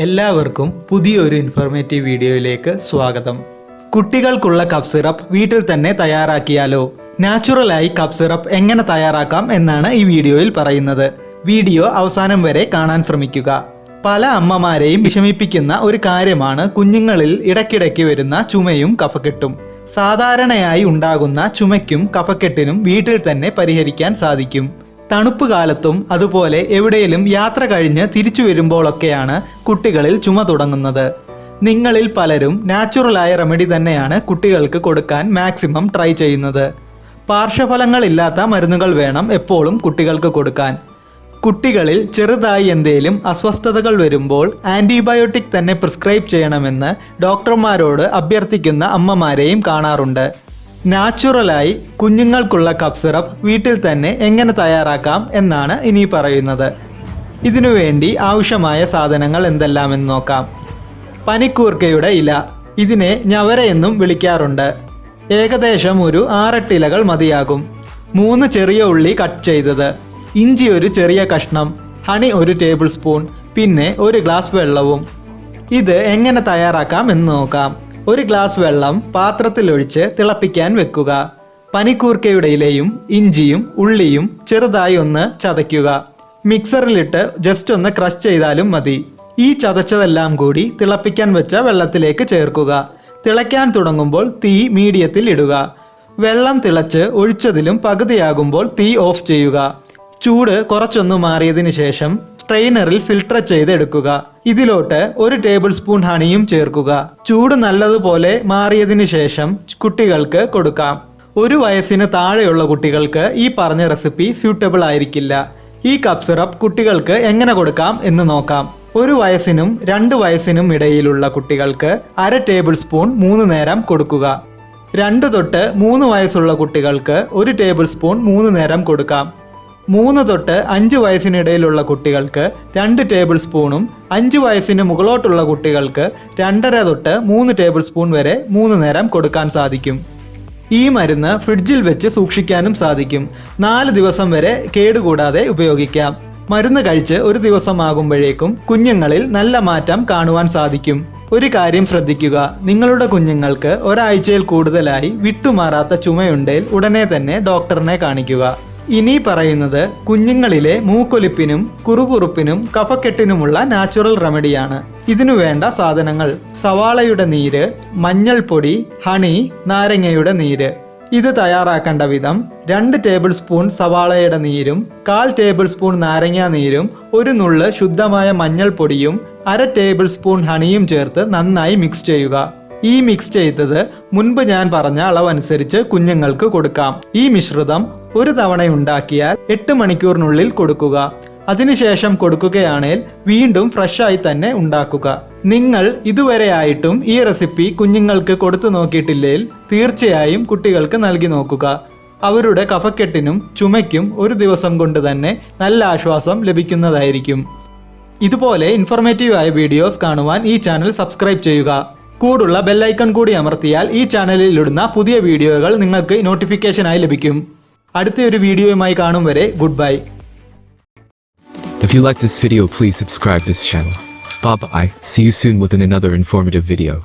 എല്ലാവർക്കും പുതിയൊരു ഇൻഫോർമേറ്റീവ് വീഡിയോയിലേക്ക് സ്വാഗതം. കുട്ടികൾക്കുള്ള കഫ് സിറപ്പ് വീട്ടിൽ തന്നെ തയ്യാറാക്കിയാലോ? നാച്ചുറലായി കഫ് സിറപ്പ് എങ്ങനെ തയ്യാറാക്കാം എന്നാണ് ഈ വീഡിയോയിൽ പറയുന്നത്. വീഡിയോ അവസാനം വരെ കാണാൻ ശ്രമിക്കുക. പല അമ്മമാരെയും വിഷമിപ്പിക്കുന്ന ഒരു കാര്യമാണ് കുഞ്ഞുങ്ങളിൽ ഇടയ്ക്കിടയ്ക്ക് വരുന്ന ചുമയും കഫക്കെട്ടും. സാധാരണയായി ഉണ്ടാകുന്ന ചുമയ്ക്കും കഫക്കെട്ടിനും വീട്ടിൽ തന്നെ പരിഹരിക്കാൻ സാധിക്കും. തണുപ്പ് കാലത്തും അതുപോലെ എവിടെയെങ്കിലും യാത്ര കഴിഞ്ഞ് തിരിച്ചു വരുമ്പോഴൊക്കെയാണ് കുട്ടികളിൽ ചുമ തുടങ്ങുന്നത്. നിങ്ങളിൽ പലരും നാച്ചുറലായ റെമഡി തന്നെയാണ് കുട്ടികൾക്ക് കൊടുക്കാൻ മാക്സിമം ട്രൈ ചെയ്യുന്നത്. പാർശ്വഫലങ്ങളില്ലാത്ത മരുന്നുകൾ വേണം എപ്പോഴും കുട്ടികൾക്ക് കൊടുക്കാൻ. കുട്ടികളിൽ ചെറുതായി എന്തെങ്കിലും അസ്വസ്ഥതകൾ വരുമ്പോൾ ആൻറ്റിബയോട്ടിക് തന്നെ പ്രിസ്ക്രൈബ് ചെയ്യണമെന്ന് ഡോക്ടർമാരോട് അഭ്യർത്ഥിക്കുന്ന അമ്മമാരെയും കാണാറുണ്ട്. നാച്ചുറലായി കുഞ്ഞുങ്ങൾക്കുള്ള കഫ് സിറപ്പ് വീട്ടിൽ തന്നെ എങ്ങനെ തയ്യാറാക്കാം എന്നാണ് ഇനി പറയുന്നത്. ഇതിനു വേണ്ടി ആവശ്യമായ സാധനങ്ങൾ എന്തെല്ലാമെന്ന് നോക്കാം. പനിക്കൂർക്കയുടെ ഇല, ഇതിനെ ഞവര എന്നും വിളിക്കാറുണ്ട്. ഏകദേശം ഒരു 6-8 ഇലകൾ മതിയാകും. 3 ചെറിയ ഉള്ളി കട്ട് ചെയ്തത്, ഇഞ്ചി ഒരു ചെറിയ കഷ്ണം, ഹണി 1 ടേബിൾ സ്പൂൺ, പിന്നെ 1 ഗ്ലാസ് വെള്ളവും. ഇത് എങ്ങനെ തയ്യാറാക്കാം എന്ന് നോക്കാം. 1 ഗ്ലാസ് വെള്ളം പാത്രത്തിലൊഴിച്ച് തിളപ്പിക്കാൻ വെക്കുക. പനിക്കൂർക്കയുടെ ഇലയും ഇഞ്ചിയും ഉള്ളിയും ചെറുതായി ഒന്ന് ചതയ്ക്കുക. മിക്സറിലിട്ട് ജസ്റ്റ് ഒന്ന് ക്രഷ് ചെയ്താലും മതി. ഈ ചതച്ചതെല്ലാം കൂടി തിളപ്പിക്കാൻ വെച്ച വെള്ളത്തിലേക്ക് ചേർക്കുക. തിളയ്ക്കാൻ തുടങ്ങുമ്പോൾ തീ മീഡിയത്തിൽ ഇടുക. വെള്ളം തിളച്ച് ഒഴിച്ചതിലും പകുതിയാകുമ്പോൾ തീ ഓഫ് ചെയ്യുക. ചൂട് കുറച്ചൊന്ന് മാറിയതിന് ശേഷം സ്ട്രെയിനറിൽ ഫിൽട്ടർ ചെയ്ത് എടുക്കുക. ഇതിലോട്ട് 1 ടേബിൾ സ്പൂൺ ഹണിയും ചേർക്കുക. ചൂട് നല്ലതുപോലെ മാറിയതിനു ശേഷം കുട്ടികൾക്ക് കൊടുക്കാം. 1 വയസ്സിന് താഴെയുള്ള കുട്ടികൾക്ക് ഈ പറഞ്ഞ റെസിപ്പി സ്യൂട്ടബിൾ ആയിരിക്കില്ല. ഈ കഫ് സിറപ്പ് കുട്ടികൾക്ക് എങ്ങനെ കൊടുക്കാം എന്ന് നോക്കാം. 1 വയസ്സിനും 2 വയസ്സിനും ഇടയിലുള്ള കുട്ടികൾക്ക് 1/2 ടേബിൾ സ്പൂൺ 3 നേരം കൊടുക്കുക. 2 തൊട്ട് 3 വയസ്സുള്ള കുട്ടികൾക്ക് 1 ടേബിൾ സ്പൂൺ 3 നേരം കൊടുക്കാം. 3 തൊട്ട് 5 വയസ്സിനിടയിലുള്ള കുട്ടികൾക്ക് 2 ടേബിൾ സ്പൂണും 5 വയസ്സിന് മുകളോട്ടുള്ള കുട്ടികൾക്ക് 2.5 തൊട്ട് 3 ടേബിൾ സ്പൂൺ വരെ 3 നേരം കൊടുക്കാൻ സാധിക്കും. ഈ മരുന്ന് ഫ്രിഡ്ജിൽ വെച്ച് സൂക്ഷിക്കാനും സാധിക്കും. 4 ദിവസം വരെ കേടുകൂടാതെ ഉപയോഗിക്കാം. മരുന്ന് കഴിച്ച് 1 ദിവസമാകുമ്പോഴേക്കും കുഞ്ഞുങ്ങളിൽ നല്ല മാറ്റം കാണുവാൻ സാധിക്കും. ഒരു കാര്യം ശ്രദ്ധിക്കുക, നിങ്ങളുടെ കുഞ്ഞുങ്ങൾക്ക് ഒരാഴ്ചയിൽ കൂടുതലായി വിട്ടുമാറാത്ത ചുമയുണ്ടെങ്കിൽ ഉടനെ തന്നെ ഡോക്ടറിനെ കാണിക്കുക. ഇനി പറയുന്നത് കുഞ്ഞുങ്ങളിലെ മൂക്കൊലിപ്പിനും കുറുകുറുപ്പിനും കഫക്കെട്ടിനുമുള്ള നാച്ചുറൽ റെമഡിയാണ്. ഇതിനു വേണ്ട സാധനങ്ങൾ: സവാളയുടെ നീര്, മഞ്ഞൾപ്പൊടി, ഹണി, നാരങ്ങയുടെ നീര്. ഇത് തയ്യാറാക്കേണ്ട വിധം: 2 ടേബിൾ സ്പൂൺ സവാളയുടെ നീരും 1/4 ടേബിൾ സ്പൂൺ നാരങ്ങാ നീരും 1 നുള്ള് ശുദ്ധമായ മഞ്ഞൾപ്പൊടിയും 1/2 ടേബിൾ സ്പൂൺ ഹണിയും ചേർത്ത് നന്നായി മിക്സ് ചെയ്യുക. ഈ മിക്സ് ചെയ്തത് മുൻപ് ഞാൻ പറഞ്ഞ അളവനുസരിച്ച് കുഞ്ഞുങ്ങൾക്ക് കൊടുക്കാം. ഈ മിശ്രിതം 1 തവണ ഉണ്ടാക്കിയാൽ 8 മണിക്കൂറിനുള്ളിൽ കൊടുക്കുക. അതിനുശേഷം കൊടുക്കുകയാണെങ്കിൽ വീണ്ടും ഫ്രഷായി തന്നെ ഉണ്ടാക്കുക. നിങ്ങൾ ഇതുവരെയായിട്ടും ഈ റെസിപ്പി കുഞ്ഞുങ്ങൾക്ക് കൊടുത്തു നോക്കിയിട്ടില്ലെങ്കിൽ തീർച്ചയായും കുട്ടികൾക്ക് നൽകി നോക്കുക. അവരുടെ കഫക്കെട്ടിനും ചുമയ്ക്കും 1 ദിവസം കൊണ്ട് തന്നെ നല്ല ആശ്വാസം ലഭിക്കുന്നതായിരിക്കും. ഇതുപോലെ ഇൻഫോർമേറ്റീവായ വീഡിയോസ് കാണുവാൻ ഈ ചാനൽ സബ്സ്ക്രൈബ് ചെയ്യുക. കൂടുള്ള ബെല്ലൈക്കൺ കൂടി അമർത്തിയാൽ ഈ ചാനലിൽ ഇടുന്ന പുതിയ വീഡിയോകൾ നിങ്ങൾക്ക് നോട്ടിഫിക്കേഷനായി ലഭിക്കും. അടുത്ത ഒരു വീഡിയോയുമായി കാണും വരെ good bye. If you like this video, please subscribe this channel. Bye bye. See you soon with another informative video.